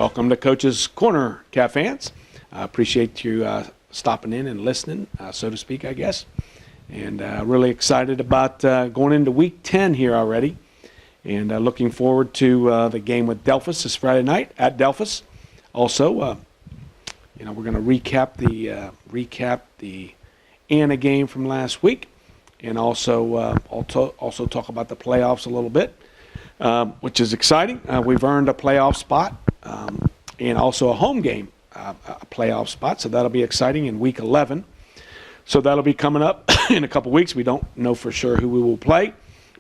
Welcome to Coach's Corner, Cat fans. I appreciate you stopping in and listening, so to speak, I guess. And really excited about going into Week 10 here already. And looking forward to the game with Delphos this Friday night at Delphos. Also, we're going to recap the Anna game from last week, and also talk about the playoffs a little bit, which is exciting. We've earned a playoff spot and also a home game, a playoff spot, so that'll be exciting in Week 11. So that'll be coming up in a couple weeks. We don't know for sure who we will play,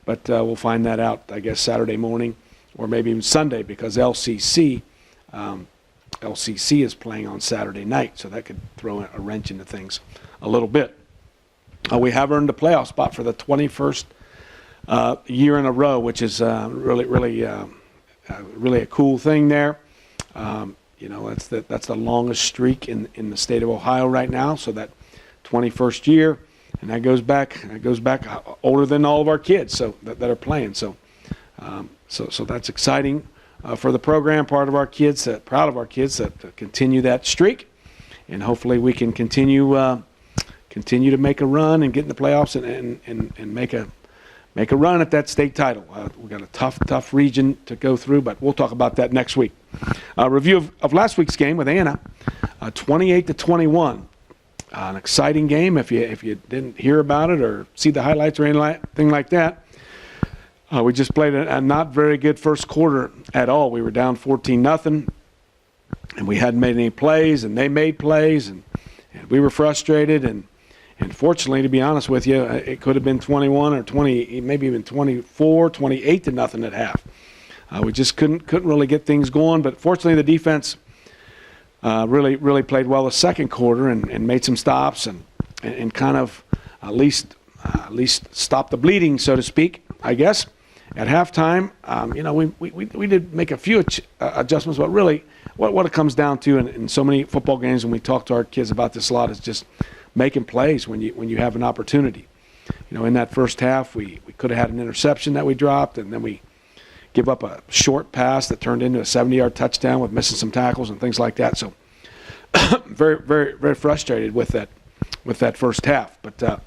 but we'll find that out, I guess, Saturday morning or maybe even Sunday, because LCC is playing on Saturday night, so that could throw a wrench into things a little bit. We have earned a playoff spot for the 21st year in a row, which is really a cool thing there. That's the longest streak in the state of Ohio right now. So that 21st year, and that goes back older than all of our kids that are playing. So that's exciting for the program. Proud of our kids that continue that streak, and hopefully we can continue to make a run and get in the playoffs and make a run at that state title. We've got a tough region to go through, but we'll talk about that next week. Review of last week's game with Anna, 28-21. An exciting game. If you didn't hear about it or see the highlights or anything like that, we just played a not very good first quarter at all. We were down 14-0, and we hadn't made any plays, and they made plays, and we were frustrated. And fortunately, to be honest with you, it could have been 21 or 20, maybe even 24, 28-0 at half. We just couldn't really get things going. But fortunately, the defense really played well the second quarter and made some stops and kind of at least stopped the bleeding, so to speak, I guess. At halftime, we did make a few adjustments, but really what it comes down to in so many football games, and we talk to our kids about this a lot, is just making plays when you have an opportunity. In that first half, we could have had an interception that we dropped, and then we give up a short pass that turned into a 70-yard touchdown with missing some tackles and things like that. So very frustrated with that first half. But the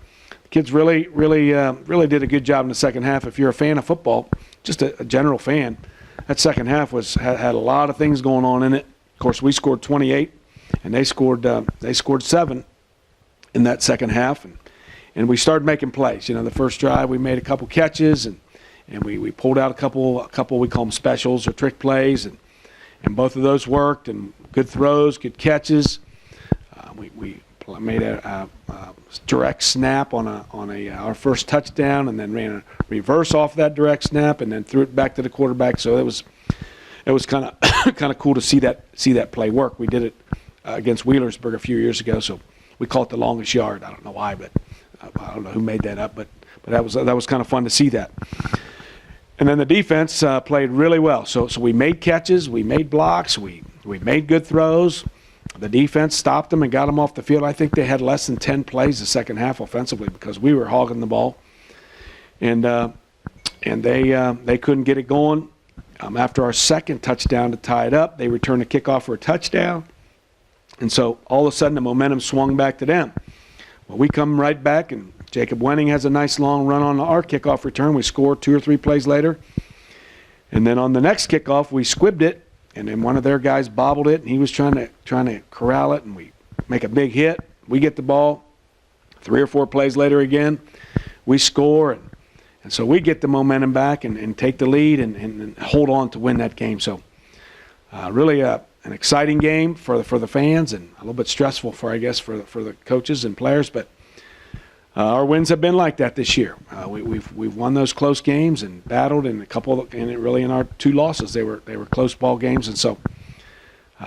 kids really did a good job in the second half. If you're a fan of football, just a general fan, that second half had a lot of things going on in it. Of course, we scored 28, and they scored 7 in that second half, and we started making plays. The first drive we made a couple catches, and we pulled out a couple we call them specials or trick plays, and both of those worked, and good throws, good catches. We made a direct snap on our first touchdown, and then ran a reverse off that direct snap, and then threw it back to the quarterback. So it was kind of cool to see that play work. We did it against Wheelersburg a few years ago, so we call it the longest yard. I don't know why, but I don't know who made that up, but that was kind of fun to see that. And then the defense played really well. So we made catches, we made blocks, we made good throws. The defense stopped them and got them off the field. I think they had less than 10 plays the second half offensively because we were hogging the ball, and they couldn't get it going. After our second touchdown to tie it up, they returned a kickoff for a touchdown. And so all of a sudden the momentum swung back to them. Well, we come right back, and Jacob Wenning has a nice long run on our kickoff return. We scored 2 or 3 plays later. And then on the next kickoff, we squibbed it, and then one of their guys bobbled it, and he was trying to corral it, and we make a big hit. We get the ball. 3 or 4 plays later again, we score, and so we get the momentum back and take the lead and hold on to win that game. So really an exciting game for the fans, and a little bit stressful for the coaches and players, but our wins have been like that this year. We've won those close games and battled, and in our 2 losses they were close ball games, and so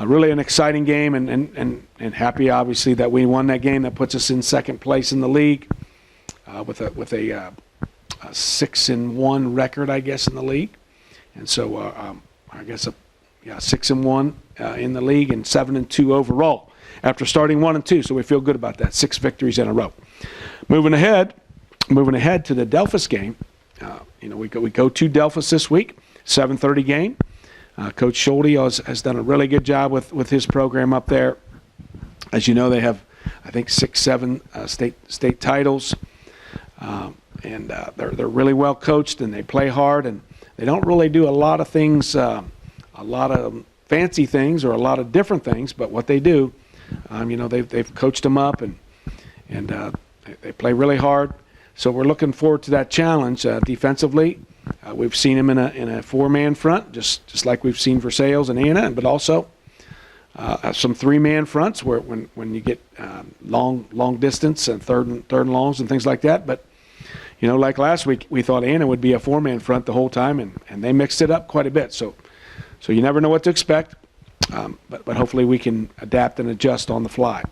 really an exciting game, and happy obviously that we won that game. That puts us in second place in the league with a 6-1 record, I guess, in the league, and so I guess 6-1 in the league and 7-2 overall after starting 1-2. So we feel good about that. 6 victories in a row. Moving ahead to the Delphos game. We go to Delphos this week. 7:30 game. Coach Schulte has done a really good job with his program up there. As you know, they have, I think, 6, 7 state titles, and they're really well coached, and they play hard, and they don't really do a lot of things, a lot of fancy things or a lot of different things, but what they do, they've coached them up, and they play really hard. So we're looking forward to that challenge defensively. We've seen them in a 4-man front, just like we've seen Versailles and Anna, but also some 3-man fronts where when you get long distance and third and longs and things like that. But like last week, we thought Anna would be a 4-man front the whole time, and they mixed it up quite a bit. So you never know what to expect, but hopefully we can adapt and adjust on the fly.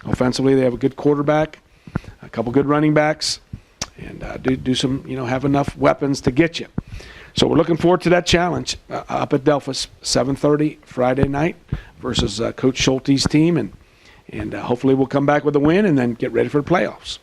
Offensively, they have a good quarterback, a couple good running backs, and do some, have enough weapons to get you. So we're looking forward to that challenge up at Delphos, 7:30 Friday night versus Coach Schulte's team, and hopefully we'll come back with a win and then get ready for the playoffs.